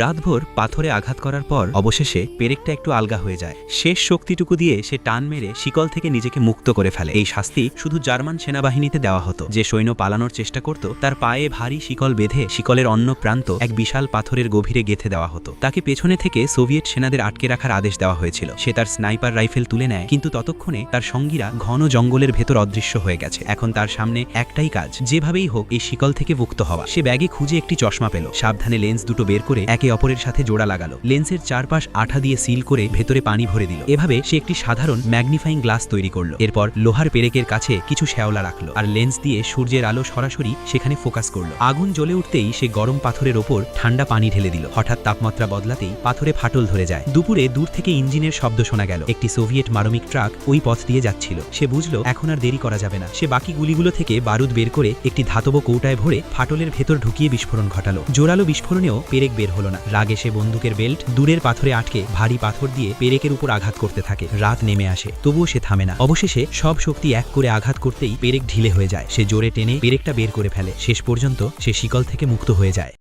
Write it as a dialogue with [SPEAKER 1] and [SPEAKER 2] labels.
[SPEAKER 1] রাতভর পাথরে আঘাত করার পর অবশেষে পেরেকটা একটু আলগা হয়ে যায়। শেষ শক্তিটুকু দিয়ে সে টান মেরে শিকল থেকে নিজেকে মুক্ত করে ফেলে। এই শাস্তি শুধু জার্মান সেনাবাহিনীতে দেওয়া হতো। যে সৈন্য পালানোর চেষ্টা করত তার পায়ে ভারী শিকল বেঁধে শিকলের অন্য প্রান্ত এক বিশাল পাথরের গভীরে গেঁথে দেওয়া হতো। তাকে পেছনে থেকে সোভিয়েত সেনাদের আটকে রাখার আদেশ দেওয়া হয়েছিল। সে তার স্নাইপার রাইফেল তুলে নেয়, কিন্তু ততক্ষণে তার সঙ্গীরা ঘন জঙ্গলের ভেতর অদৃশ্য হয়ে গেছে। এখন তার সামনে একটাই কাজ, যেভাবেই হোক এই শিকল থেকে মুক্ত হওয়া। সে ব্যাগে খুঁজে একটি চশমা পেল, সাবধানে লেন্স দুটো বের করে একে অপরের সাথে জোড়া লাগালো। লেন্সের চারপাশ আঠা দিয়ে সিল করে ভেতরে পানি ভরে দিল। এভাবে সে একটি সাধারণ ম্যাগনিফাইং গ্লাস তৈরি করলো। এরপর লোহার পেরেকের কাছে কিছু শ্যাওলা রাখলো আর লেন্স দিয়ে সূর্যের আলো সরাসরি সেখানে ফোকাস করলো। আগুন জ্বলে উঠতেই সে গরম পাথরের ওপর ঠান্ডা পানি ঢেলে দিল। হঠাৎ তাপমাত্রা বদলাতেই পাথরে ফাটল ধরে যায়। দুপুরে দূর থেকে ইঞ্জিনের শব্দ শোনা গেল। একটি সোভিয়েত মারমিক ট্রাক ওই পথ দিয়ে যাচ্ছিল। সে বুঝলো এখন আর দেরি করা যাবে না। সে বাকি গুলিগুলো থেকে বারুদ বের করে একটি ধাতব কৌটায় ভরে ফাটলের ভেতর ঢুকিয়ে বিস্ফোরণ ঘটালো। জোরালো বিস্ফোরণেও পেরেক বের হলো না। রাগে সে বন্দুকের বেল্ট দূরের পাথরে আটকে ভারী পাথর দিয়ে পেরেকের উপর আঘাত করতে থাকে। রাত নেমে আসে, তবুও সে থামে না। অবশেষে সব শক্তি এক করে আঘাত করতেই পেরেক ঢিলে হয়ে যায়। সে জোরে টেনে পেরেকটা বের করে ফেলে। শেষ পর্যন্ত সে শিকল থেকে মুক্ত হয়ে যায়।